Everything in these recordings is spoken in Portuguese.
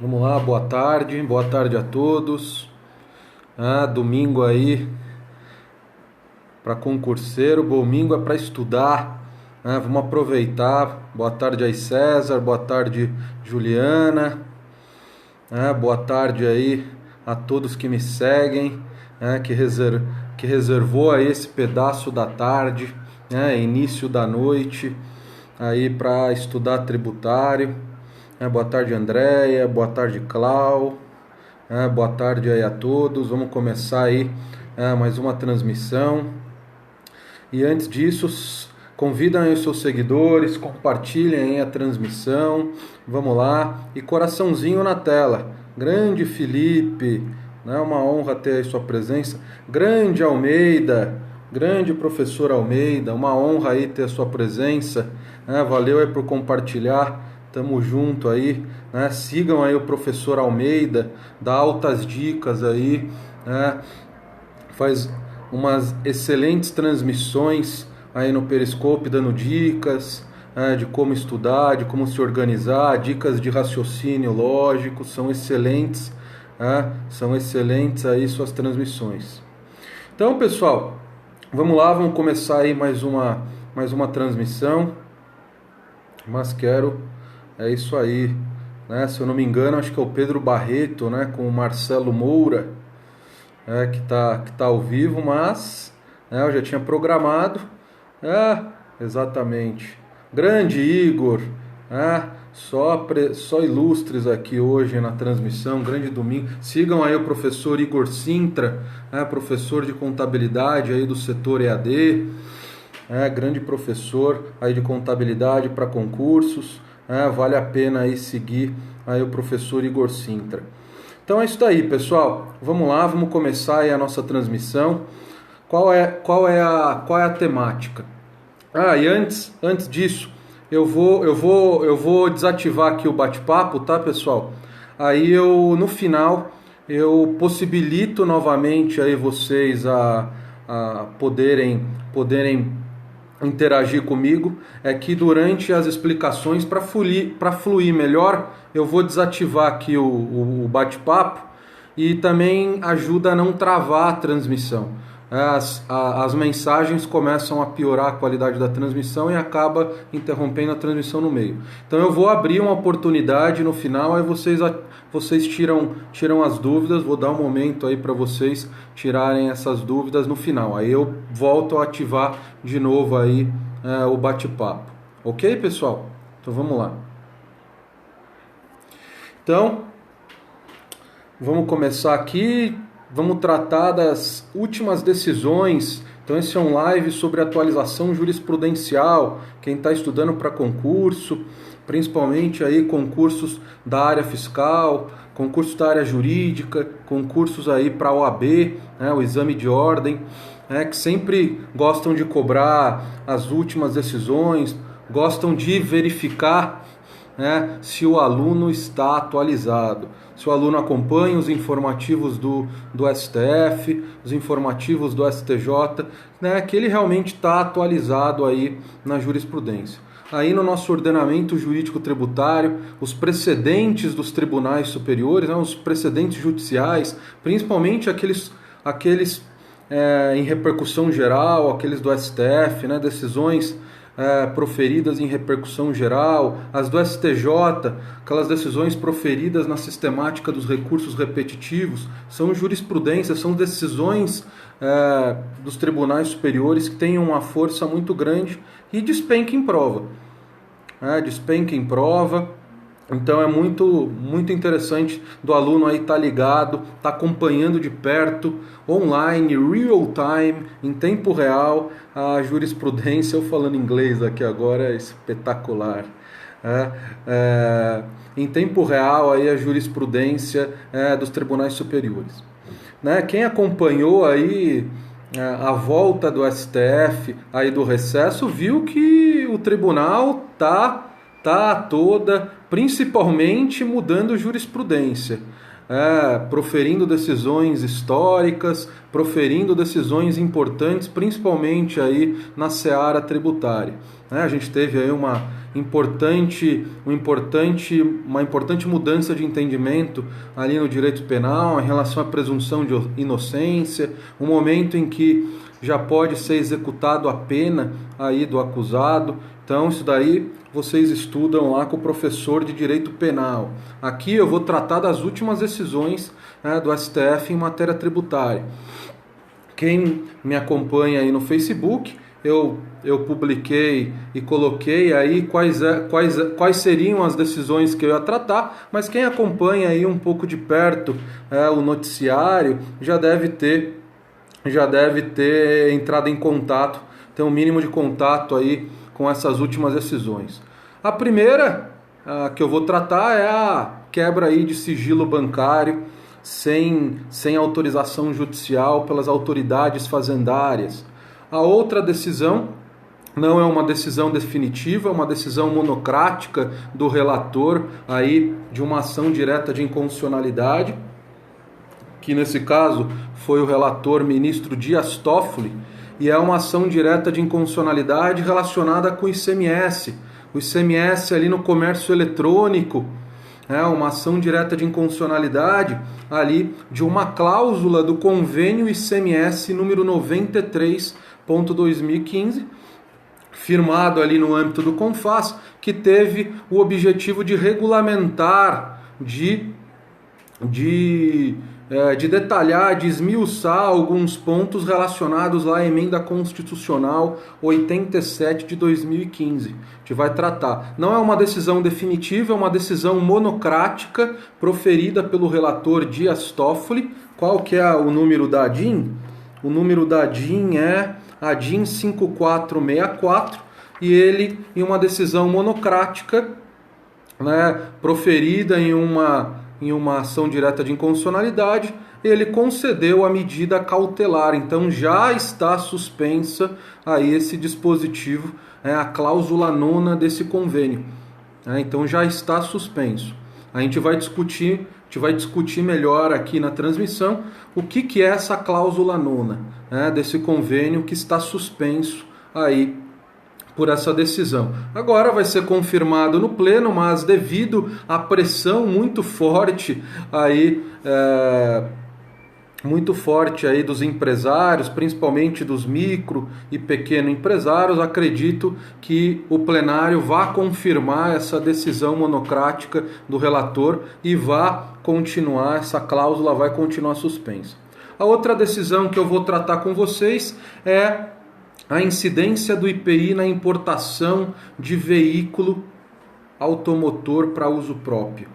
Vamos lá, boa tarde a todos. Domingo aí para concurseiro, domingo é para estudar. Vamos aproveitar. Boa tarde aí, César, boa tarde, Juliana. Boa tarde aí a todos que me seguem, que reservou aí esse pedaço da tarde, início da noite, aí para estudar tributário. Boa tarde, Andréia, boa tarde, Clau. Boa tarde aí a todos. Vamos começar aí mais uma transmissão. E antes disso, convidam aí os seus seguidores, compartilhem aí a transmissão. Vamos lá. E coraçãozinho na tela. Grande Felipe, né? Uma honra ter aí sua presença. Grande Almeida, grande professor Almeida, uma honra aí ter a sua presença. Valeu aí por compartilhar. Tamo junto aí, né? Sigam aí o professor Almeida, dá altas dicas aí, né? Faz umas excelentes transmissões aí no Periscope, dando dicas, de como estudar, de como se organizar, dicas de raciocínio lógico, são excelentes, são excelentes aí suas transmissões. Então, pessoal, vamos lá, vamos começar aí mais uma transmissão, mas é isso aí, né? Se eu não me engano, acho que é o Pedro Barreto, né, com o Marcelo Moura, que tá ao vivo, mas eu já tinha programado. Exatamente. Grande Igor, só ilustres aqui hoje na transmissão, grande domingo. Sigam aí o professor Igor Sintra, professor de contabilidade aí do setor EAD, grande professor aí de contabilidade para concursos. Vale a pena aí seguir aí o professor Igor Sintra. Então é isso aí, pessoal. Vamos lá, vamos começar aí a nossa transmissão. Qual é a temática? E antes disso, eu vou desativar aqui o bate-papo, tá, pessoal? Aí no final eu possibilito novamente aí vocês a poderem interagir comigo. É que durante as explicações, para fluir melhor, eu vou desativar aqui o bate-papo, e também ajuda a não travar a transmissão. As mensagens começam a piorar a qualidade da transmissão e acaba interrompendo a transmissão no meio. Então eu vou abrir uma oportunidade no final, aí vocês tiram as dúvidas, vou dar um momento aí para vocês tirarem essas dúvidas no final. Aí eu volto a ativar de novo aí o bate-papo. Ok, pessoal? Então vamos lá. Então, vamos começar aqui. Vamos tratar das últimas decisões. Então esse é um live sobre atualização jurisprudencial. Quem está estudando para concurso, principalmente aí concursos da área fiscal, concursos da área jurídica, concursos aí para a OAB, o exame de ordem, que sempre gostam de cobrar as últimas decisões, gostam de verificar, se o aluno está atualizado, se o aluno acompanha os informativos do STF, os informativos do STJ, que ele realmente está atualizado aí na jurisprudência. Aí no nosso ordenamento jurídico tributário, os precedentes dos tribunais superiores, os precedentes judiciais, principalmente aqueles em repercussão geral, aqueles do STF, decisões proferidas em repercussão geral, as do STJ, aquelas decisões proferidas na sistemática dos recursos repetitivos, são jurisprudências, são decisões dos tribunais superiores que têm uma força muito grande e despenca em prova. Despenca em prova. Então é muito interessante do aluno aí estar ligado, estar acompanhando de perto, online, real time, em tempo real, a jurisprudência. Eu falando inglês aqui agora é espetacular. Em tempo real aí a jurisprudência dos tribunais superiores. Quem acompanhou aí a volta do STF aí do recesso viu que o tribunal tá toda, principalmente mudando jurisprudência. proferindo decisões históricas, proferindo decisões importantes, principalmente aí na seara tributária. A gente teve aí uma importante mudança de entendimento ali no direito penal em relação à presunção de inocência, um momento em que já pode ser executado a pena aí do acusado. Então isso daí vocês estudam lá com o professor de direito penal. Aqui eu vou tratar das últimas decisões do STF em matéria tributária. Quem me acompanha aí no Facebook, eu publiquei e coloquei aí quais seriam as decisões que eu ia tratar, mas quem acompanha aí um pouco de perto o noticiário já deve ter entrado em contato, ter um mínimo de contato aí com essas últimas decisões. A primeira que eu vou tratar é a quebra aí de sigilo bancário sem autorização judicial pelas autoridades fazendárias. A outra decisão não é uma decisão definitiva, é uma decisão monocrática do relator aí de uma ação direta de inconstitucionalidade, que nesse caso foi o relator ministro Dias Toffoli, e é uma ação direta de inconstitucionalidade relacionada com o ICMS. O ICMS ali no comércio eletrônico, uma ação direta de inconstitucionalidade ali de uma cláusula do convênio ICMS número 93/2015, firmado ali no âmbito do CONFAS, que teve o objetivo de regulamentar, de detalhar, de esmiuçar alguns pontos relacionados lá à emenda constitucional 87 de 2015. A gente vai tratar. Não é uma decisão definitiva, é uma decisão monocrática proferida pelo relator Dias Toffoli. Qual que é o número da ADIM? O número da ADIM é ADIM 5464 e ele, em uma decisão monocrática, proferida em uma ação direta de inconstitucionalidade, ele concedeu a medida cautelar. Então já está suspensa aí esse dispositivo, a cláusula 9ª desse convênio. Então já está suspenso. A gente vai discutir melhor aqui na transmissão o que é essa cláusula 9ª desse convênio que está suspenso aí por essa decisão. Agora vai ser confirmado no pleno, mas devido à pressão muito forte aí dos empresários, principalmente dos micro e pequeno empresários, acredito que o plenário vá confirmar essa decisão monocrática do relator e essa cláusula vai continuar suspensa. A outra decisão que eu vou tratar com vocês é a incidência do IPI na importação de veículo automotor para uso próprio.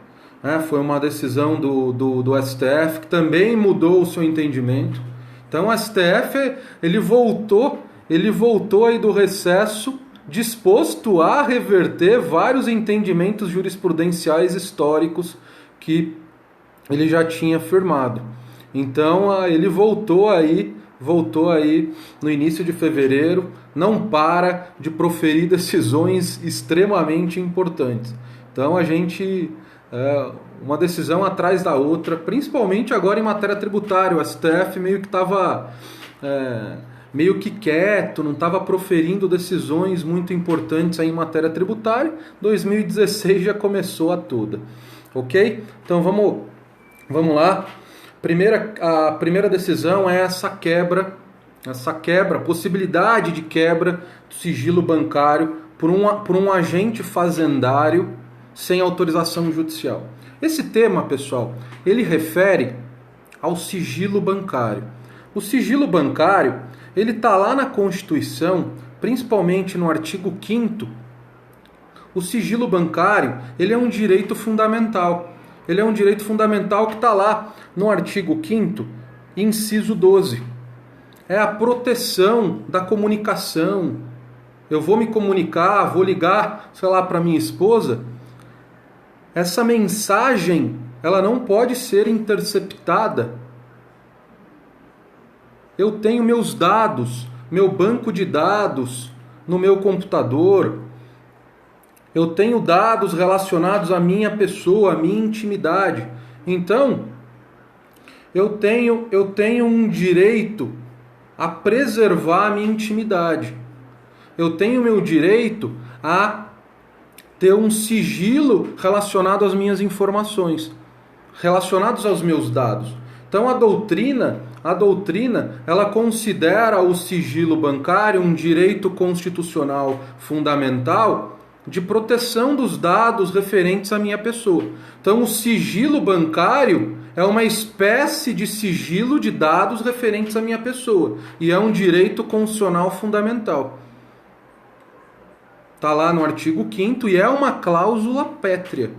Foi uma decisão do STF que também mudou o seu entendimento. Então o STF ele voltou aí do recesso disposto a reverter vários entendimentos jurisprudenciais históricos que ele já tinha firmado. Então ele voltou aí no início de fevereiro, não para de proferir decisões extremamente importantes. Então a gente, uma decisão atrás da outra, principalmente agora em matéria tributária, o STF meio que estava meio que quieto, não estava proferindo decisões muito importantes aí em matéria tributária. 2016 já começou a toda, ok? Então vamos lá. A primeira decisão é essa quebra, possibilidade de quebra do sigilo bancário por um agente fazendário sem autorização judicial. Esse tema, pessoal, ele refere ao sigilo bancário. O sigilo bancário, ele está lá na Constituição, principalmente no artigo 5º. O sigilo bancário, ele é um direito fundamental. Ele é um direito fundamental que está lá no artigo 5º, inciso 12. É a proteção da comunicação. Eu vou me comunicar, vou ligar, para minha esposa. Essa mensagem, ela não pode ser interceptada. Eu tenho meus dados, meu banco de dados no meu computador. Eu tenho dados relacionados à minha pessoa, à minha intimidade. Então, eu tenho um direito a preservar a minha intimidade. Eu tenho meu direito a ter um sigilo relacionado às minhas informações, relacionados aos meus dados. Então a doutrina, ela considera o sigilo bancário um direito constitucional fundamental de proteção dos dados referentes à minha pessoa. Então o sigilo bancário é uma espécie de sigilo de dados referentes à minha pessoa e é um direito constitucional fundamental. Está lá no artigo 5º e é uma cláusula pétrea.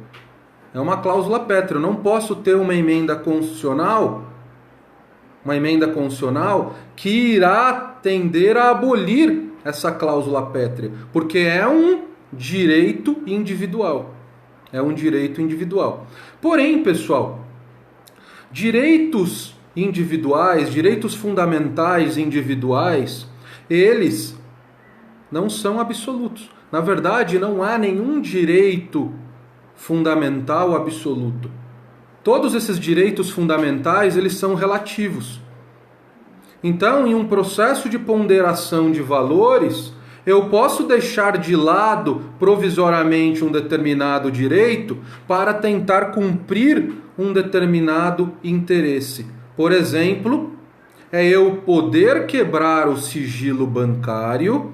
É uma cláusula pétrea. Eu não posso ter uma emenda constitucional que irá tender a abolir essa cláusula pétrea, porque é um direito individual. É um direito individual. Porém, pessoal, direitos individuais, direitos fundamentais individuais, eles não são absolutos. Na verdade, não há nenhum direito fundamental absoluto. Todos esses direitos fundamentais, eles são relativos. Então, em um processo de ponderação de valores, eu posso deixar de lado provisoriamente um determinado direito para tentar cumprir um determinado interesse. Por exemplo, é eu poder quebrar o sigilo bancário,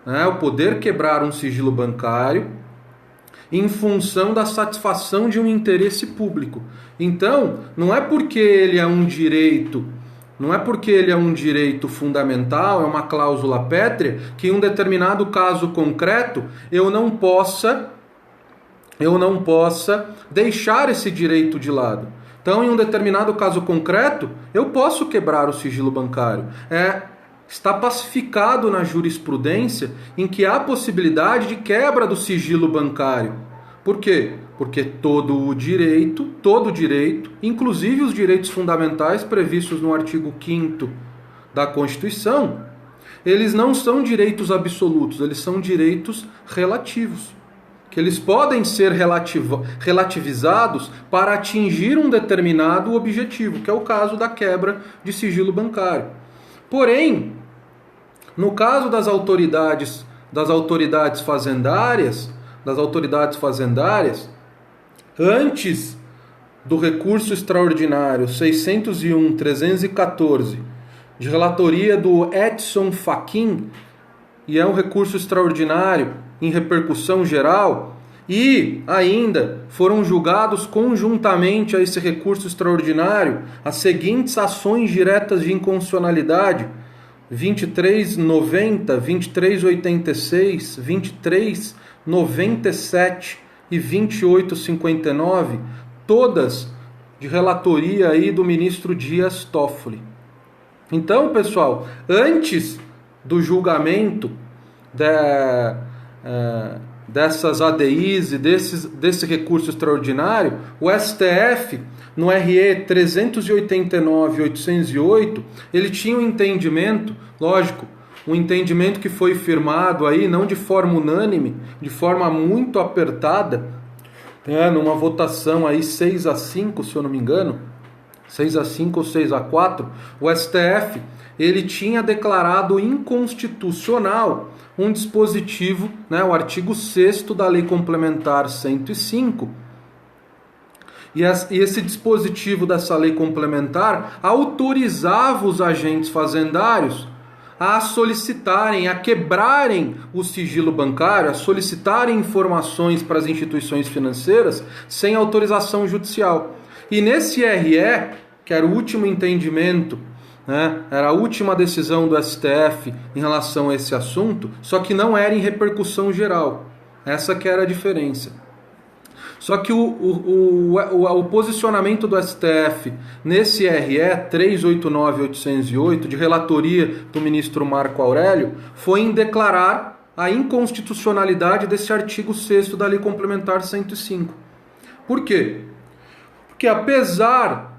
o poder quebrar um sigilo bancário em função da satisfação de um interesse público. Então, não é porque ele é um direito fundamental, é uma cláusula pétrea, que em um determinado caso concreto eu não possa deixar esse direito de lado. Então, em um determinado caso concreto, eu posso quebrar o sigilo bancário. Está pacificado na jurisprudência em que há possibilidade de quebra do sigilo bancário. Por quê? Porque todo direito, inclusive os direitos fundamentais previstos no artigo 5º da Constituição, eles não são direitos absolutos, eles são direitos relativos, que eles podem ser relativizados para atingir um determinado objetivo, que é o caso da quebra de sigilo bancário. Porém, no caso das autoridades fazendárias, antes do recurso extraordinário 601/314, de relatoria do Edson Fachin, e é um recurso extraordinário em repercussão geral, e ainda foram julgados conjuntamente a esse recurso extraordinário as seguintes ações diretas de inconstitucionalidade: 2390, 2386, 2397 e 2859, todas de relatoria aí do ministro Dias Toffoli. Então, pessoal, antes do julgamento dessas ADIs e desse recurso extraordinário, o STF, no RE 389/808, ele tinha um entendimento, lógico, um entendimento que foi firmado aí, não de forma unânime, de forma muito apertada, numa votação aí 6-5, se eu não me engano, 6-5 ou 6-4, o STF, ele tinha declarado inconstitucional um dispositivo, o artigo 6º da Lei Complementar 105, e esse dispositivo dessa lei complementar autorizava os agentes fazendários a solicitarem, a quebrarem o sigilo bancário, a solicitarem informações para as instituições financeiras sem autorização judicial. E nesse RE, que era o último entendimento, era a última decisão do STF em relação a esse assunto, só que não era em repercussão geral. Essa que era a diferença. Só que o posicionamento do STF nesse RE 389/808, de relatoria do ministro Marco Aurélio, foi em declarar a inconstitucionalidade desse artigo 6º da Lei Complementar 105. Por quê? Porque apesar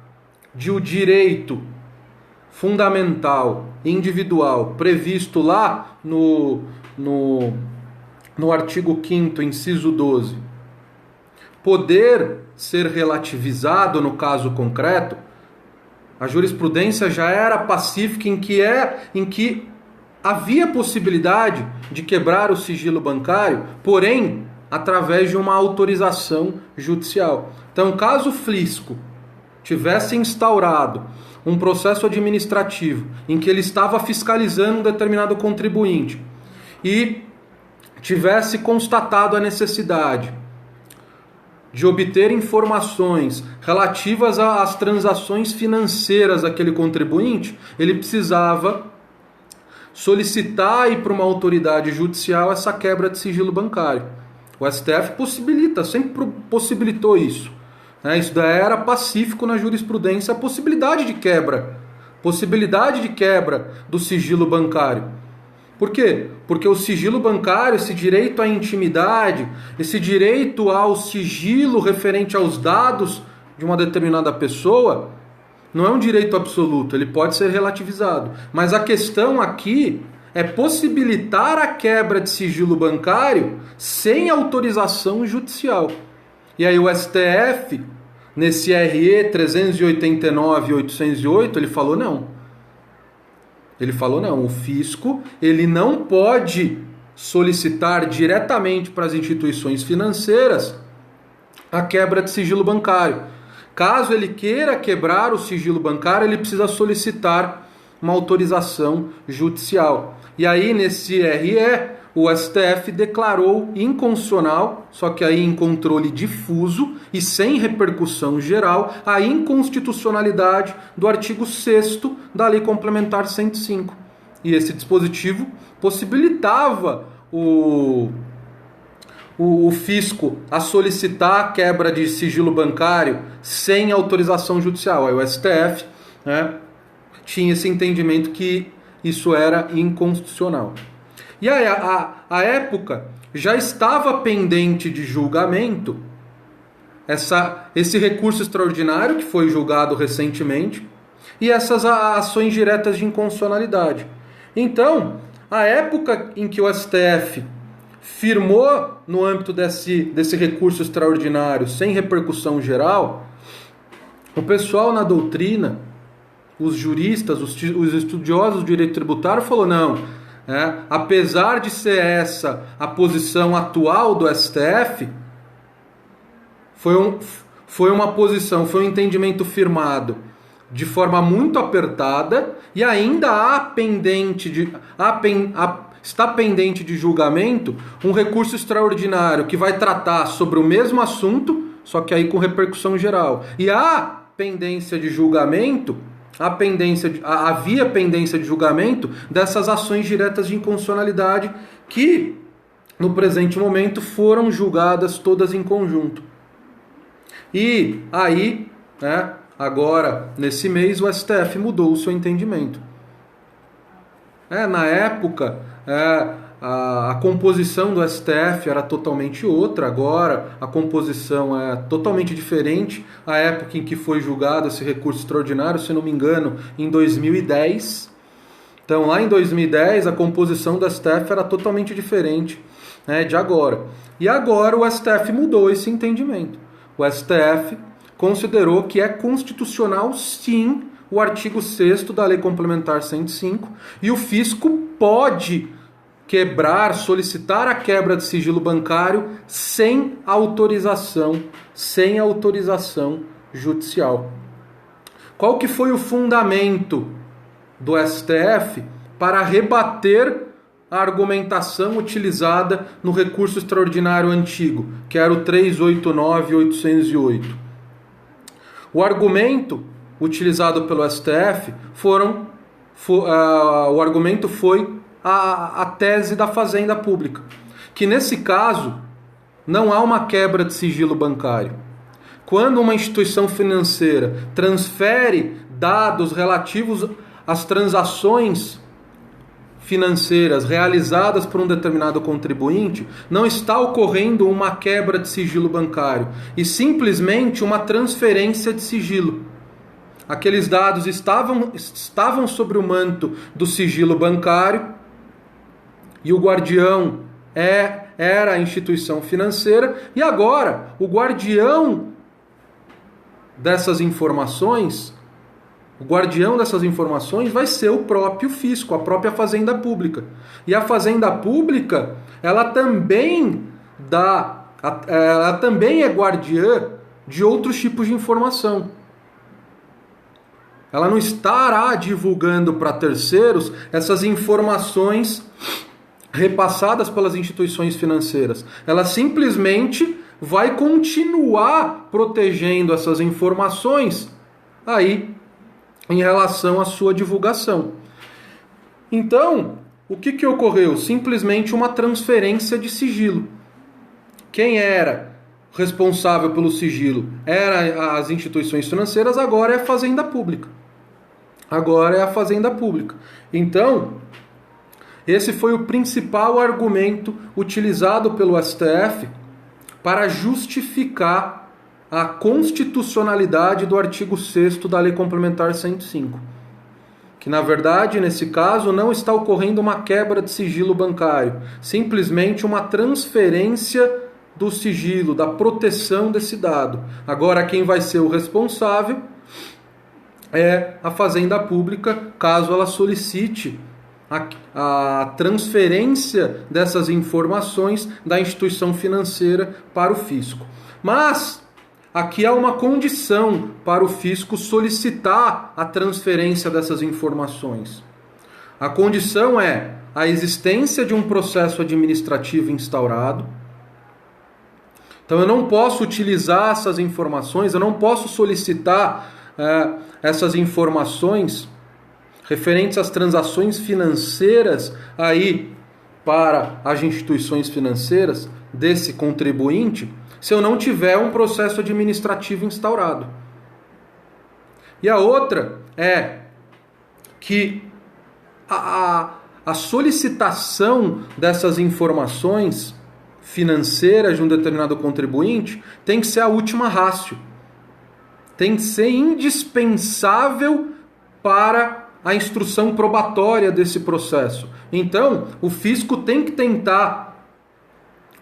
de o direito fundamental, individual, previsto lá no artigo 5º, inciso 12, poder ser relativizado no caso concreto, A jurisprudência já era pacífica em que havia possibilidade de quebrar o sigilo bancário, porém, através de uma autorização judicial. Então, caso o fisco tivesse instaurado um processo administrativo em que ele estava fiscalizando um determinado contribuinte e tivesse constatado a necessidade de obter informações relativas às transações financeiras daquele contribuinte, ele precisava solicitar para uma autoridade judicial essa quebra de sigilo bancário. O STF sempre possibilitou isso. Isso daí era pacífico na jurisprudência, a possibilidade de quebra do sigilo bancário. Por quê? Porque o sigilo bancário, esse direito à intimidade, esse direito ao sigilo referente aos dados de uma determinada pessoa, não é um direito absoluto, ele pode ser relativizado. Mas a questão aqui é possibilitar a quebra de sigilo bancário sem autorização judicial. E aí o STF, nesse RE 389 e 808, ele falou não. Ele falou não, o fisco ele não pode solicitar diretamente para as instituições financeiras a quebra de sigilo bancário. Caso ele queira quebrar o sigilo bancário, ele precisa solicitar uma autorização judicial. E aí, nesse RE, o STF declarou inconstitucional, só que aí em controle difuso e sem repercussão geral, a inconstitucionalidade do artigo 6º da Lei Complementar 105. E esse dispositivo possibilitava o fisco a solicitar a quebra de sigilo bancário sem autorização judicial. Aí o STF, tinha esse entendimento que isso era inconstitucional. E aí, a época já estava pendente de julgamento esse recurso extraordinário que foi julgado recentemente e essas ações diretas de inconstitucionalidade. Então, a época em que o STF firmou no âmbito desse recurso extraordinário sem repercussão geral, o pessoal na doutrina, os juristas, os estudiosos do direito tributário falou não, apesar de ser essa a posição atual do STF, foi uma posição, foi um entendimento firmado de forma muito apertada e ainda está pendente de julgamento um recurso extraordinário que vai tratar sobre o mesmo assunto, só que aí com repercussão geral. E há pendência de julgamento, havia pendência de julgamento dessas ações diretas de inconstitucionalidade que, no presente momento, foram julgadas todas em conjunto. E aí, agora, nesse mês, o STF mudou o seu entendimento. Na época, a composição do STF era totalmente outra, agora a composição é totalmente diferente. A época em que foi julgado esse recurso extraordinário, se não me engano, em 2010. Então, lá em 2010, a composição do STF era totalmente diferente de agora. E agora o STF mudou esse entendimento. O STF considerou que é constitucional, sim, o artigo 6º da Lei Complementar 105, e o fisco pode solicitar a quebra de sigilo bancário sem autorização judicial. Qual que foi o fundamento do STF para rebater a argumentação utilizada no recurso extraordinário antigo, que era o 389 e 808? O argumento utilizado pelo STF foi a tese da Fazenda Pública, que nesse caso não há uma quebra de sigilo bancário. Quando uma instituição financeira transfere dados relativos às transações financeiras realizadas por um determinado contribuinte, não está ocorrendo uma quebra de sigilo bancário, e simplesmente uma transferência de sigilo. Aqueles dados estavam sobre o manto do sigilo bancário, e o guardião era a instituição financeira, e agora o guardião dessas informações O guardião dessas informações vai ser o próprio fisco, a própria Fazenda Pública. E a Fazenda Pública, ela também é guardiã de outros tipos de informação. Ela não estará divulgando para terceiros essas informações repassadas pelas instituições financeiras. Ela simplesmente vai continuar protegendo essas informações aí em relação à sua divulgação. Então, o que ocorreu? Simplesmente uma transferência de sigilo. Quem era responsável pelo sigilo eram as instituições financeiras, agora é a Fazenda Pública. Agora é a Fazenda Pública. Então, esse foi o principal argumento utilizado pelo STF para justificar a constitucionalidade do artigo 6º da Lei Complementar 105. Que, na verdade, nesse caso, não está ocorrendo uma quebra de sigilo bancário, simplesmente uma transferência do sigilo, da proteção desse dado. Agora, quem vai ser o responsável é a Fazenda Pública, caso ela solicite a transferência dessas informações da instituição financeira para o fisco. Mas aqui há uma condição para o fisco solicitar a transferência dessas informações. A condição é a existência de um processo administrativo instaurado. Então eu não posso utilizar essas informações, eu não posso solicitar essas informações referentes às transações financeiras aí para as instituições financeiras desse contribuinte, se eu não tiver um processo administrativo instaurado. E a outra é que a solicitação dessas informações financeiras de um determinado contribuinte tem que ser a última ratio. Tem que ser indispensável para a instrução probatória desse processo. Então, o fisco tem que tentar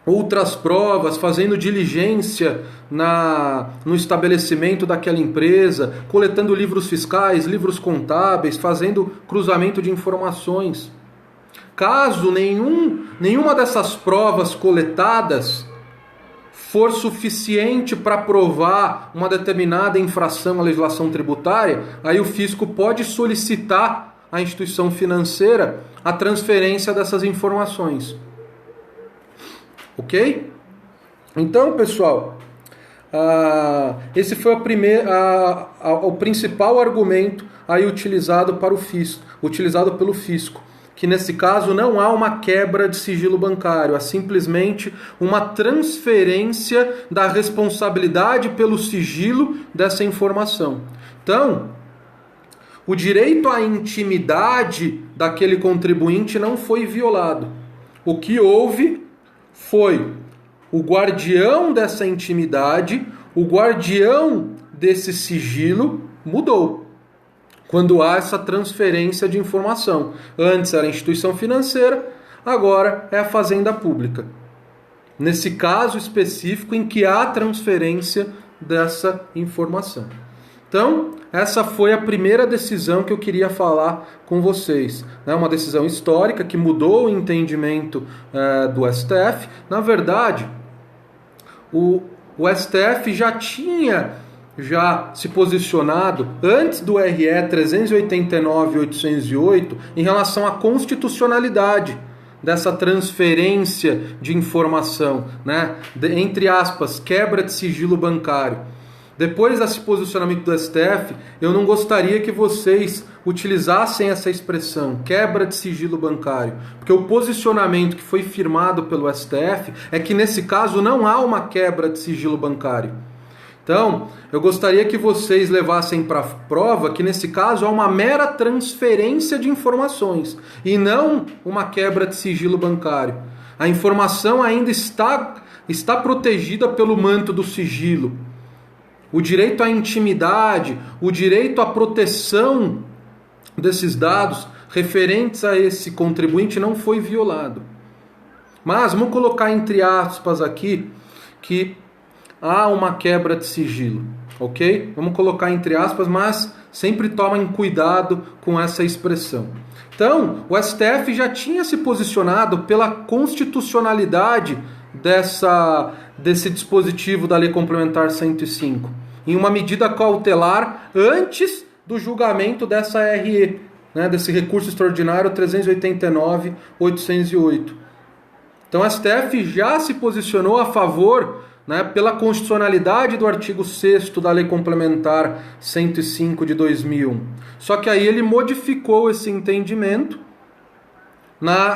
outras provas, fazendo diligência no estabelecimento daquela empresa, coletando livros fiscais, livros contábeis, fazendo cruzamento de informações. Caso nenhuma dessas provas coletadas for suficiente para provar uma determinada infração à legislação tributária, aí o fisco pode solicitar à instituição financeira a transferência dessas informações. Ok? Então, pessoal, esse foi o principal argumento aí utilizado pelo fisco. Que nesse caso não há uma quebra de sigilo bancário, há simplesmente uma transferência da responsabilidade pelo sigilo dessa informação. Então, o direito à intimidade daquele contribuinte não foi violado. O que houve foi o guardião dessa intimidade, o guardião desse sigilo mudou. Quando há essa transferência de informação. Antes era a instituição financeira, agora é a Fazenda Pública. Nesse caso específico em que há transferência dessa informação. Então, essa foi a primeira decisão que eu queria falar com vocês. Uma decisão histórica que mudou o entendimento do STF. Na verdade, o STF já tinha se posicionado antes do RE 389/808 em relação à constitucionalidade dessa transferência de informação, entre aspas, quebra de sigilo bancário. Depois desse posicionamento do STF, eu não gostaria que vocês utilizassem essa expressão, quebra de sigilo bancário, porque o posicionamento que foi firmado pelo STF é que nesse caso não há uma quebra de sigilo bancário. Então, eu gostaria que vocês levassem para a prova que, nesse caso, há uma mera transferência de informações e não uma quebra de sigilo bancário. A informação ainda está protegida pelo manto do sigilo. O direito à intimidade, o direito à proteção desses dados referentes a esse contribuinte não foi violado. Mas, vamos colocar entre aspas aqui que há uma quebra de sigilo. ok? Vamos colocar entre aspas, mas sempre tomem cuidado com essa expressão. Então, o STF já tinha se posicionado pela constitucionalidade desse dispositivo da Lei Complementar 105, em uma medida cautelar antes do julgamento dessa RE, né, desse recurso extraordinário 389.808. Então, o STF já se posicionou a favor, né, pela constitucionalidade do artigo 6º da Lei Complementar 105 de 2001. Só que aí ele modificou esse entendimento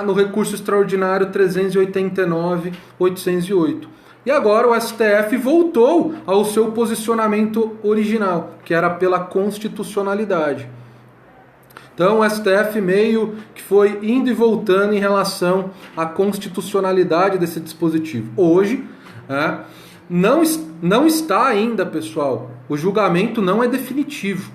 no recurso extraordinário 389.808. E agora o STF voltou ao seu posicionamento original, que era pela constitucionalidade. Então o STF meio que foi indo e voltando em relação à constitucionalidade desse dispositivo. Hoje, não está ainda, pessoal, o julgamento não é definitivo.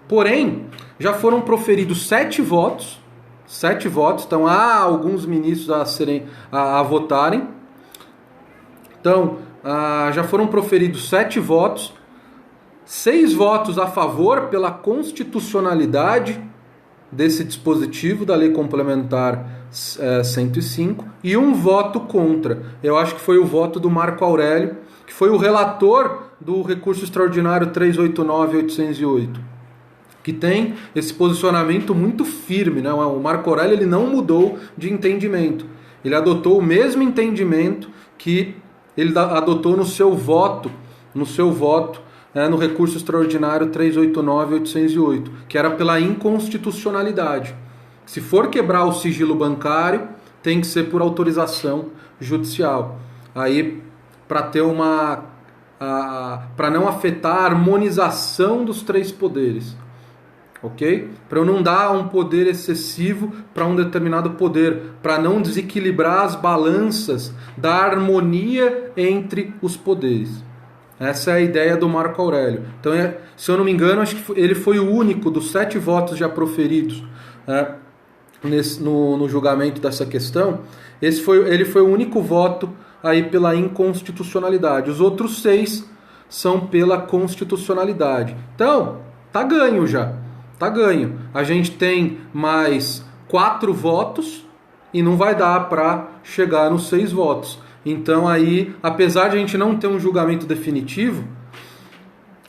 Porém, já foram proferidos 7 votos. 7 votos, então há alguns ministros a votarem. Então, já foram proferidos 7 votos, 6 votos a favor pela constitucionalidade desse dispositivo da Lei Complementar 105 e 1 voto contra. Eu acho que foi o voto do Marco Aurélio, que foi o relator do recurso extraordinário 389.808, que tem esse posicionamento muito firme, né? O Marco Aurélio ele não mudou de entendimento. Ele adotou o mesmo entendimento que ele adotou no seu voto no recurso extraordinário 389.808, que era pela inconstitucionalidade. Se for quebrar o sigilo bancário, tem que ser por autorização judicial. Aí, para não afetar a harmonização dos 3 poderes. Ok? Para eu não dar um poder excessivo para um determinado poder, para não desequilibrar as balanças da harmonia entre os poderes. Essa é a ideia do Marco Aurélio. Então, se eu não me engano, acho que ele foi o único dos 7 votos já proferidos no julgamento dessa questão. Ele foi o único voto aí pela inconstitucionalidade. Os outros 6 são pela constitucionalidade. Então, tá ganho já. Tá ganho. A gente tem mais 4 votos e não vai dar para chegar nos 6 votos. Então aí, apesar de a gente não ter um julgamento definitivo,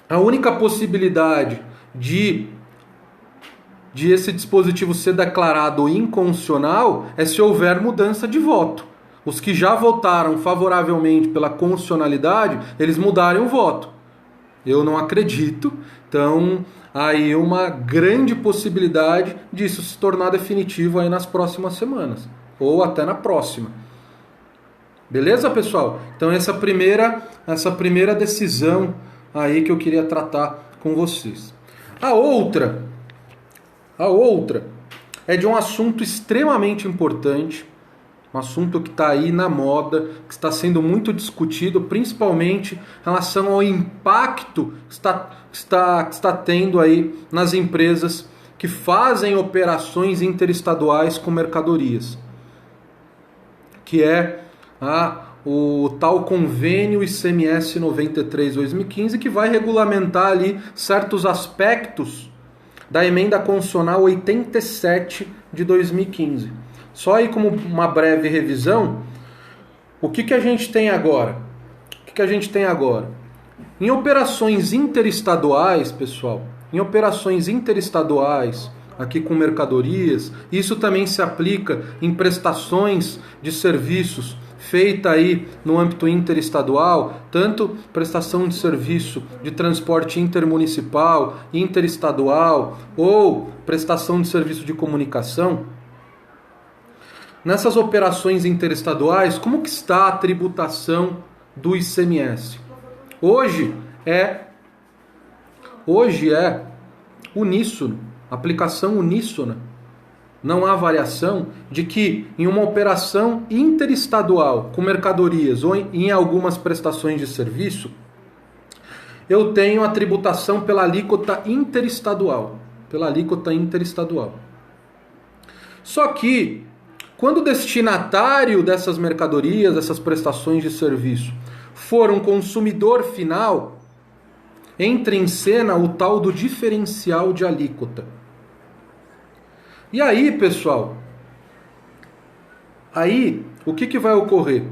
a única possibilidade de esse dispositivo ser declarado inconstitucional é se houver mudança de voto. Os que já votaram favoravelmente pela constitucionalidade, eles mudarem o voto. Eu não acredito. Então, aí uma grande possibilidade disso se tornar definitivo aí nas próximas semanas, ou até na próxima. Beleza, pessoal? Então essa primeira decisão aí que eu queria tratar com vocês. A outra é de um assunto extremamente importante, um assunto que está aí na moda, que está sendo muito discutido, principalmente em relação ao impacto que está tendo aí nas empresas que fazem operações interestaduais com mercadorias, que é o tal convênio ICMS 93/2015, que vai regulamentar ali certos aspectos da emenda constitucional 87 de 2015. Só aí como uma breve revisão, o que a gente tem agora? Em operações interestaduais, pessoal, aqui com mercadorias, isso também se aplica em prestações de serviços feita aí no âmbito interestadual, tanto prestação de serviço de transporte intermunicipal, interestadual ou prestação de serviço de comunicação. Nessas operações interestaduais, como que está a tributação do ICMS? Hoje é uníssono, aplicação uníssona. Não há variação de que em uma operação interestadual com mercadorias ou em algumas prestações de serviço, eu tenho a tributação pela alíquota interestadual. Só que, quando o destinatário dessas mercadorias, dessas prestações de serviço, for um consumidor final, entra em cena o tal do diferencial de alíquota. E aí, pessoal, aí o que vai ocorrer?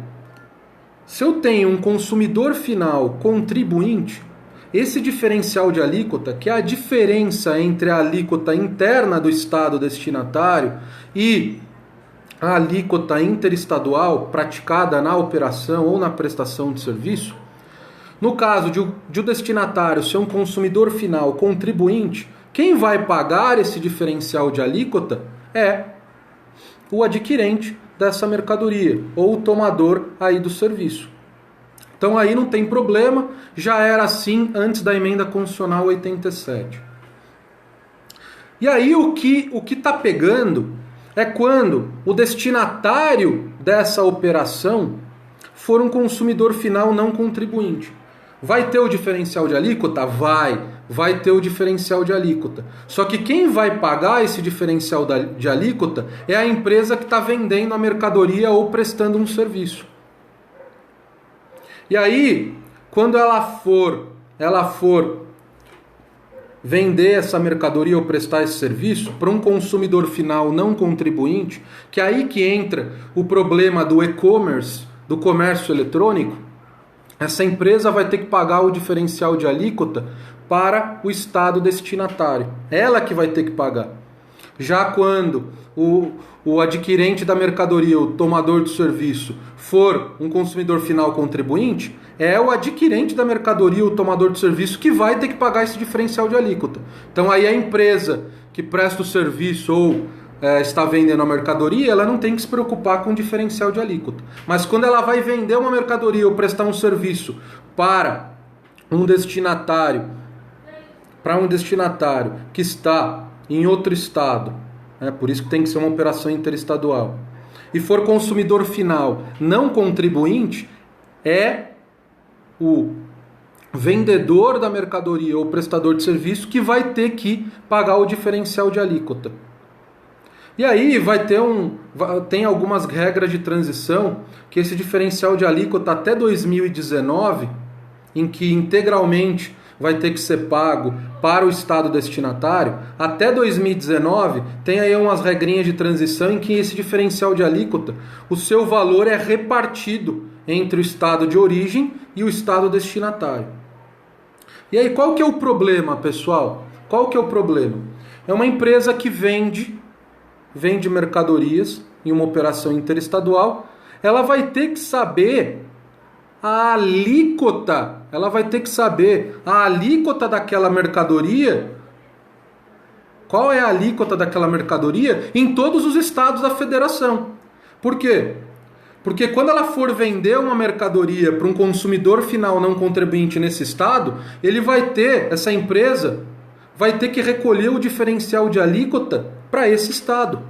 Se eu tenho um consumidor final contribuinte, esse diferencial de alíquota, que é a diferença entre a alíquota interna do estado destinatário e a alíquota interestadual praticada na operação ou na prestação de serviço, no caso de o destinatário ser um consumidor final contribuinte, quem vai pagar esse diferencial de alíquota é o adquirente dessa mercadoria ou o tomador aí do serviço. Então aí não tem problema, já era assim antes da emenda constitucional 87. E aí o que está pegando é quando o destinatário dessa operação for um consumidor final não contribuinte. Vai ter o diferencial de alíquota? Vai ter o diferencial de alíquota. Só que quem vai pagar esse diferencial de alíquota é a empresa que está vendendo a mercadoria ou prestando um serviço. E aí, quando ela for vender essa mercadoria ou prestar esse serviço para um consumidor final não contribuinte, que é aí que entra o problema do e-commerce, do comércio eletrônico, essa empresa vai ter que pagar o diferencial de alíquota para o estado destinatário. Ela que vai ter que pagar. Já quando o adquirente da mercadoria, o tomador do serviço, for um consumidor final contribuinte, é o adquirente da mercadoria, o tomador do serviço, que vai ter que pagar esse diferencial de alíquota. Então aí a empresa que presta o serviço ou está vendendo a mercadoria, ela não tem que se preocupar com o diferencial de alíquota. Mas quando ela vai vender uma mercadoria ou prestar um serviço para um destinatário que está em outro estado, por isso que tem que ser uma operação interestadual, e for consumidor final não contribuinte, é o vendedor da mercadoria ou prestador de serviço que vai ter que pagar o diferencial de alíquota. E aí tem algumas regras de transição que esse diferencial de alíquota até 2019, em que integralmente vai ter que ser pago para o estado destinatário, até 2019 tem aí umas regrinhas de transição em que esse diferencial de alíquota, o seu valor é repartido entre o estado de origem e o estado destinatário. E aí qual que é o problema, pessoal? Qual que é o problema? É uma empresa que vende mercadorias em uma operação interestadual, ela vai ter que saber a alíquota, daquela mercadoria. Qual é a alíquota daquela mercadoria em todos os estados da federação? Por quê? Porque quando ela for vender uma mercadoria para um consumidor final não contribuinte nesse estado, essa empresa vai ter que recolher o diferencial de alíquota para esse estado.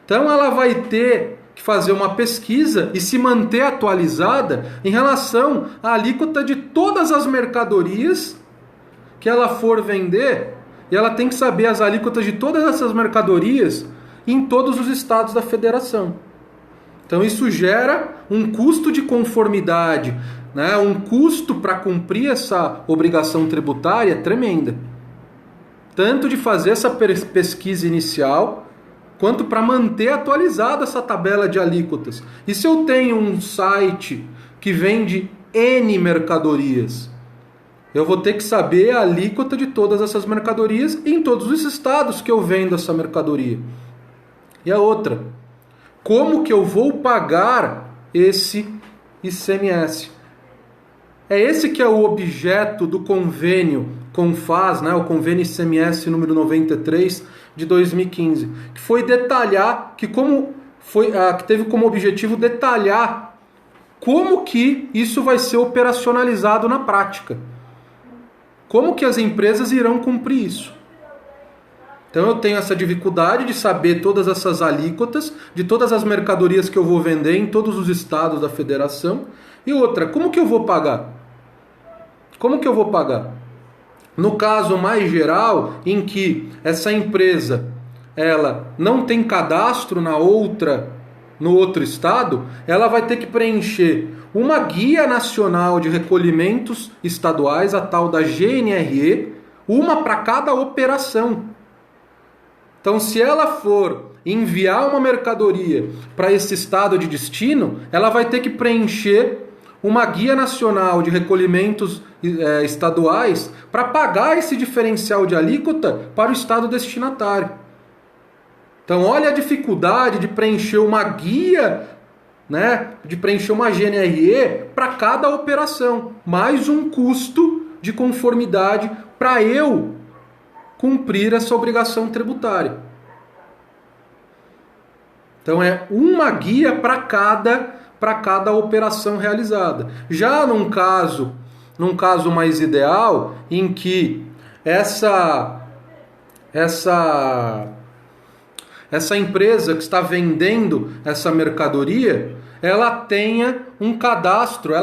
Então ela vai ter que fazer uma pesquisa e se manter atualizada em relação à alíquota de todas as mercadorias que ela for vender, e ela tem que saber as alíquotas de todas essas mercadorias em todos os estados da federação. Então isso gera um custo de conformidade, um custo para cumprir essa obrigação tributária tremenda. Tanto de fazer essa pesquisa inicial, quanto para manter atualizada essa tabela de alíquotas. E se eu tenho um site que vende N mercadorias, eu vou ter que saber a alíquota de todas essas mercadorias em todos os estados que eu vendo essa mercadoria. E a outra, como que eu vou pagar esse ICMS? É esse que é o objeto do convênio CONFAS, o convênio ICMS número 93 de 2015, que foi detalhar, que teve como objetivo detalhar como que isso vai ser operacionalizado na prática. Como que as empresas irão cumprir isso? Então eu tenho essa dificuldade de saber todas essas alíquotas de todas as mercadorias que eu vou vender em todos os estados da federação. E outra, como que eu vou pagar? Como que eu vou pagar? No caso mais geral, em que essa empresa ela não tem cadastro na outra no outro estado, ela vai ter que preencher uma guia nacional de recolhimentos estaduais, a tal da GNRE, uma para cada operação. Então, se ela for enviar uma mercadoria para esse estado de destino, ela vai ter que preencher uma guia nacional de recolhimentos estaduais para pagar esse diferencial de alíquota para o estado destinatário. Então, olha a dificuldade de preencher uma guia, né, de preencher uma GNRE para cada operação, mais um custo de conformidade para eu cumprir essa obrigação tributária. Então, é uma guia para cada operação realizada. Já num caso mais ideal, em que essa empresa que está vendendo essa mercadoria, ela tenha um cadastro,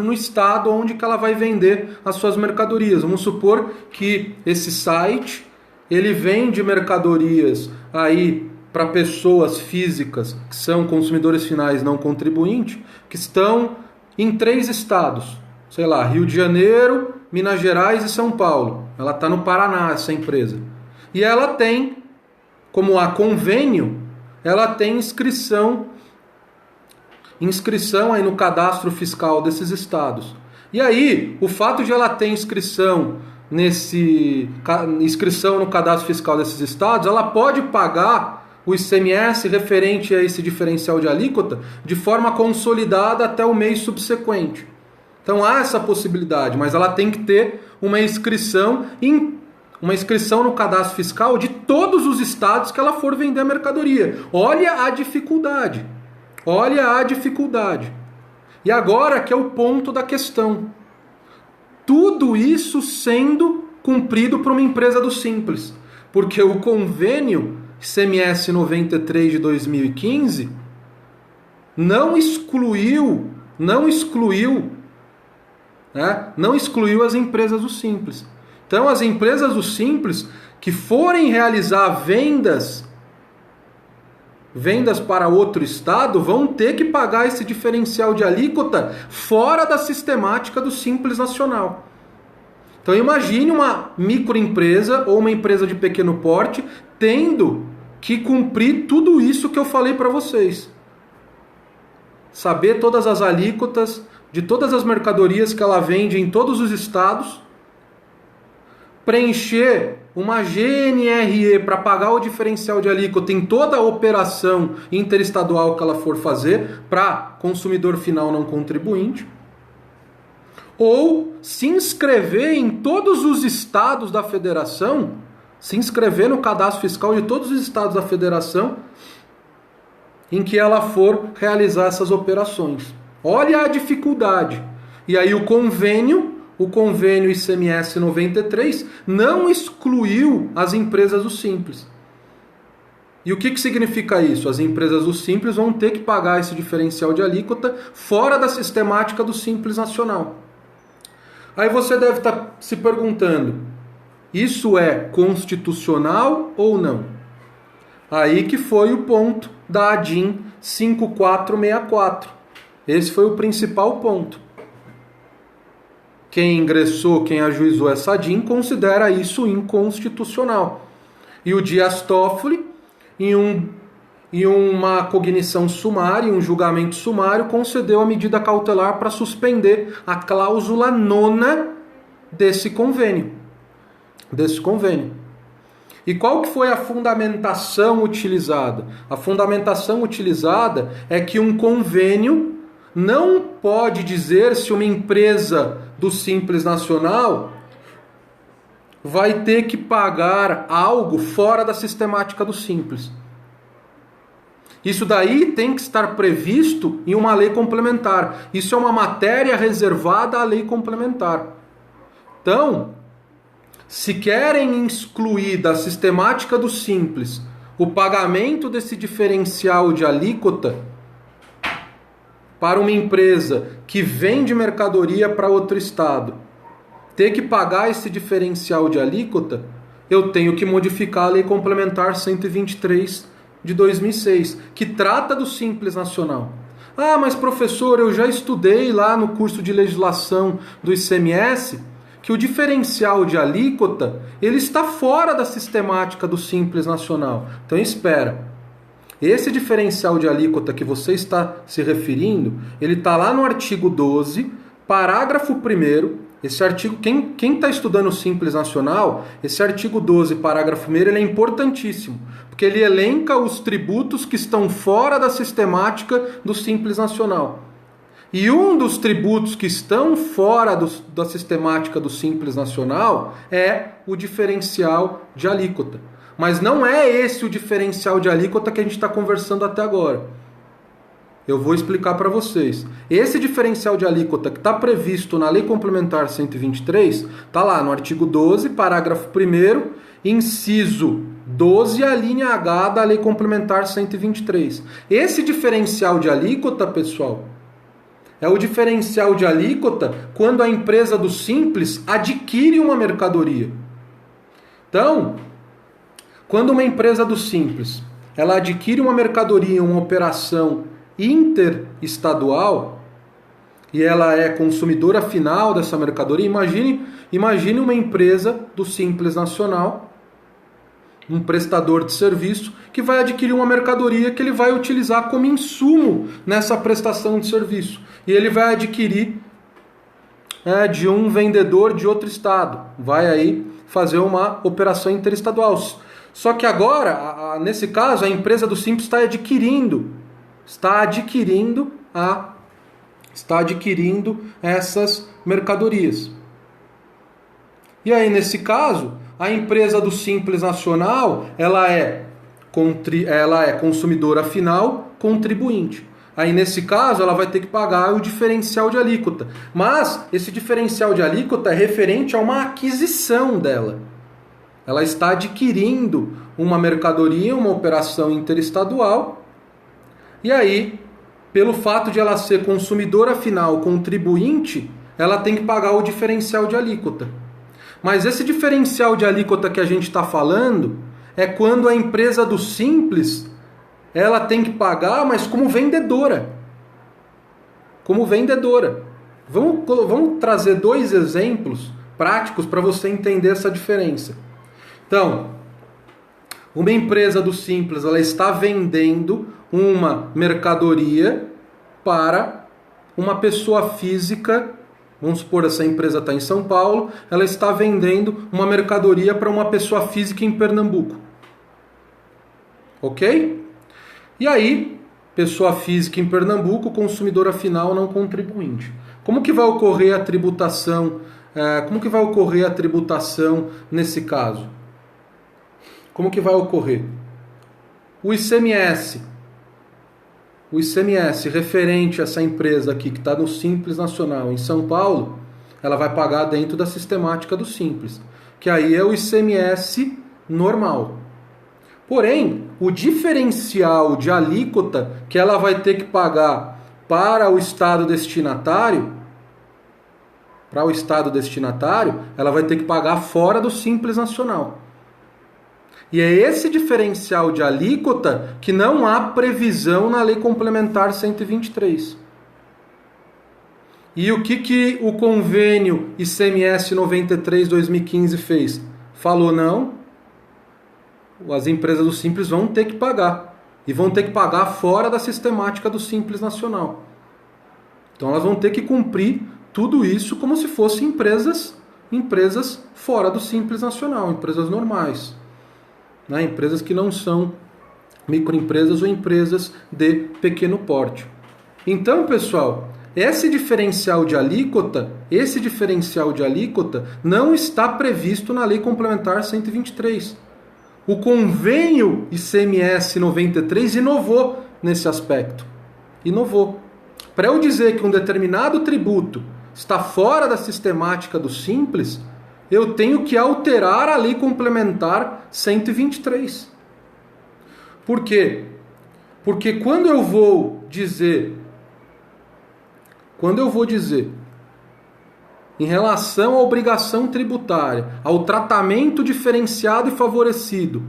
no estado onde que ela vai vender as suas mercadorias. Vamos supor que esse site, ele vende mercadorias aí para pessoas físicas que são consumidores finais não contribuintes, que estão em 3 estados, sei lá, Rio de Janeiro, Minas Gerais e São Paulo. Ela está no Paraná, essa empresa. E ela tem, como há convênio, ela tem inscrição aí no cadastro fiscal desses estados. E aí, o fato de ela ter inscrição no cadastro fiscal desses estados, ela pode pagar o ICMS referente a esse diferencial de alíquota de forma consolidada até o mês subsequente. Então há essa possibilidade, mas ela tem que ter uma inscrição no cadastro fiscal de todos os estados que ela for vender a mercadoria. Olha a dificuldade. E agora que é o ponto da questão. Tudo isso sendo cumprido por uma empresa do Simples. Porque o convênio ICMS 93 de 2015 não excluiu as empresas do Simples. Então, as empresas do Simples que forem realizar vendas para outro estado vão ter que pagar esse diferencial de alíquota fora da sistemática do Simples Nacional. Então, imagine uma microempresa ou uma empresa de pequeno porte tendo que cumprir tudo isso que eu falei para vocês. Saber todas as alíquotas de todas as mercadorias que ela vende em todos os estados, preencher uma GNRE para pagar o diferencial de alíquota em toda a operação interestadual que ela for fazer para consumidor final não contribuinte, ou se inscrever em todos os estados da federação, se inscrever no cadastro fiscal de todos os estados da federação em que ela for realizar essas operações. Olha a dificuldade. E aí o convênio ICMS 93 não excluiu as empresas do Simples. E o que significa isso? As empresas do Simples vão ter que pagar esse diferencial de alíquota fora da sistemática do Simples Nacional. Aí você deve estar se perguntando, isso é constitucional ou não? Aí que foi o ponto da ADIM 5464. Esse foi o principal ponto. Quem ajuizou essa ADIM considera isso inconstitucional. E o Dias Toffoli, em uma cognição sumária, um julgamento sumário, concedeu a medida cautelar para suspender a cláusula 9ª desse convênio. E qual que foi a fundamentação utilizada? A fundamentação utilizada é que um convênio não pode dizer se uma empresa do Simples Nacional vai ter que pagar algo fora da sistemática do Simples. Isso daí tem que estar previsto em uma lei complementar. Isso é uma matéria reservada à lei complementar. Então, se querem excluir da sistemática do Simples o pagamento desse diferencial de alíquota para uma empresa que vende mercadoria para outro estado, ter que pagar esse diferencial de alíquota, eu tenho que modificar a Lei Complementar 123 de 2006, que trata do Simples Nacional. Ah, mas professor, eu já estudei lá no curso de legislação do ICMS que o diferencial de alíquota ele está fora da sistemática do Simples Nacional. Então espera. Esse diferencial de alíquota que você está se referindo, ele está lá no artigo 12, parágrafo 1º. Esse artigo, quem está estudando o Simples Nacional, esse artigo 12, parágrafo 1º, ele é importantíssimo, porque ele elenca os tributos que estão fora da sistemática do Simples Nacional. E um dos tributos que estão fora da sistemática do Simples Nacional é o diferencial de alíquota. Mas não é esse o diferencial de alíquota que a gente está conversando até agora. Eu vou explicar para vocês. Esse diferencial de alíquota que está previsto na Lei Complementar 123, está lá no artigo 12, parágrafo 1º, inciso 12, a linha H da Lei Complementar 123. Esse diferencial de alíquota, pessoal, é o diferencial de alíquota quando a empresa do Simples adquire uma mercadoria. Então, quando uma empresa do Simples ela adquire uma mercadoria, uma operação interestadual, e ela é consumidora final dessa mercadoria, imagine uma empresa do Simples Nacional, um prestador de serviço, que vai adquirir uma mercadoria que ele vai utilizar como insumo nessa prestação de serviço. E ele vai adquirir de um vendedor de outro estado. Vai aí fazer uma operação interestadual. Só que agora, nesse caso, a empresa do Simples está adquirindo essas mercadorias. E aí, nesse caso, a empresa do Simples Nacional, ela é consumidora final, contribuinte. Aí, nesse caso, ela vai ter que pagar o diferencial de alíquota. Mas esse diferencial de alíquota é referente a uma aquisição dela. Ela está adquirindo uma mercadoria, uma operação interestadual. E aí, pelo fato de ela ser consumidora final, contribuinte, ela tem que pagar o diferencial de alíquota. Mas esse diferencial de alíquota que a gente está falando é quando a empresa do Simples ela tem que pagar, mas como vendedora. Como vendedora. Vamos trazer 2 exemplos práticos para você entender essa diferença. Então, uma empresa do Simples ela está vendendo uma mercadoria para uma pessoa física. Vamos supor, essa empresa está em São Paulo, ela está vendendo uma mercadoria para uma pessoa física em Pernambuco. Ok? E aí, pessoa física em Pernambuco, consumidora final não contribuinte. Como que vai ocorrer a tributação? Nesse caso? Como que vai ocorrer? O ICMS referente a essa empresa aqui que está no Simples Nacional em São Paulo, ela vai pagar dentro da sistemática do Simples, que aí é o ICMS normal. Porém, o diferencial de alíquota que ela vai ter que pagar para o estado destinatário, ela vai ter que pagar fora do Simples Nacional. E é esse diferencial de alíquota que não há previsão na Lei Complementar 123. E o que o convênio ICMS 93/2015 fez? Falou não, as empresas do Simples vão ter que pagar. E vão ter que pagar fora da sistemática do Simples Nacional. Então elas vão ter que cumprir tudo isso como se fossem empresas fora do Simples Nacional, empresas normais. Empresas que não são microempresas ou empresas de pequeno porte. Então, pessoal, esse diferencial de alíquota não está previsto na Lei Complementar 123. O convênio ICMS 93 inovou nesse aspecto. Para eu dizer que um determinado tributo está fora da sistemática do Simples, eu tenho que alterar a Lei Complementar 123. Por quê? Porque quando eu vou dizer em relação à obrigação tributária, ao tratamento diferenciado e favorecido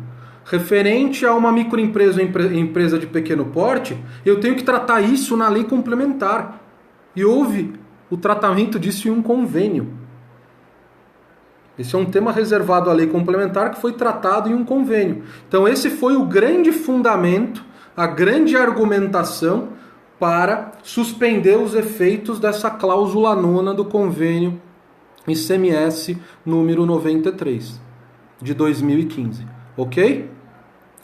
referente a uma microempresa ou empresa de pequeno porte, eu tenho que tratar isso na lei complementar. E houve o tratamento disso em um convênio. Esse é um tema reservado à lei complementar que foi tratado em um convênio. Então esse foi o grande fundamento, a grande argumentação para suspender os efeitos dessa cláusula nona do convênio ICMS número 93 de 2015, ok?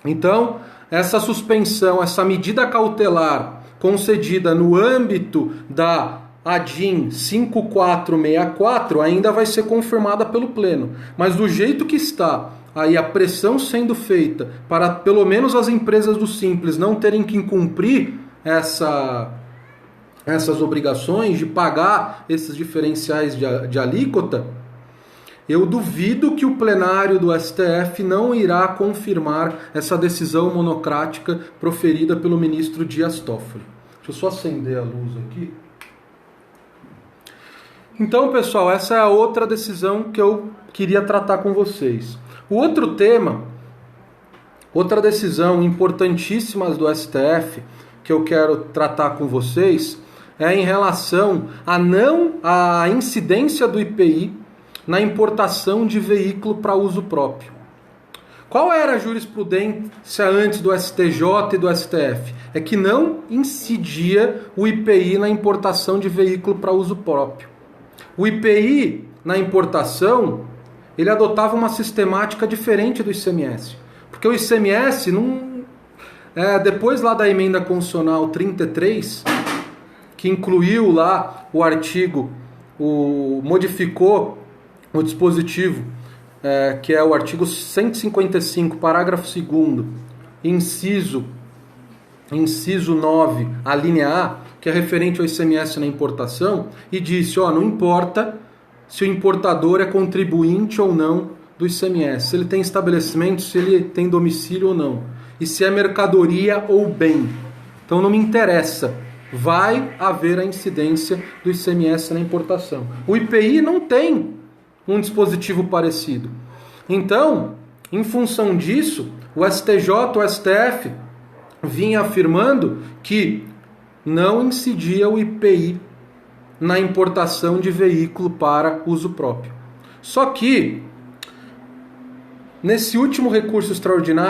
Então, essa suspensão, essa medida cautelar concedida no âmbito da ADIM 5464 ainda vai ser confirmada pelo Pleno. Mas do jeito que está, aí a pressão sendo feita para pelo menos as empresas do Simples não terem que cumprir essas obrigações de pagar esses diferenciais de alíquota, eu duvido que o plenário do STF não irá confirmar essa decisão monocrática proferida pelo ministro Dias Toffoli. Deixa eu só acender a luz aqui. Então, pessoal, essa é a outra decisão que eu queria tratar com vocês. O outro tema, outra decisão importantíssima do STF que eu quero tratar com vocês é em relação à incidência do IPI na importação de veículo para uso próprio. Qual era a jurisprudência antes do STJ e do STF? É que não incidia o IPI na importação de veículo para uso próprio. O IPI na importação, ele adotava uma sistemática diferente do ICMS. Porque o ICMS, depois lá da emenda constitucional 33, que incluiu lá o artigo, modificou o dispositivo, que é o artigo 155, parágrafo 2º, inciso 9, a linha A, que é referente ao ICMS na importação, e disse, não importa se o importador é contribuinte ou não do ICMS, se ele tem estabelecimento, se ele tem domicílio ou não, e se é mercadoria ou bem. Então não me interessa, vai haver a incidência do ICMS na importação. O IPI não tem um dispositivo parecido. Então, em função disso, o STJ, o STF, vinha afirmando que não incidia o IPI na importação de veículo para uso próprio. Só que, nesse último recurso extraordinário,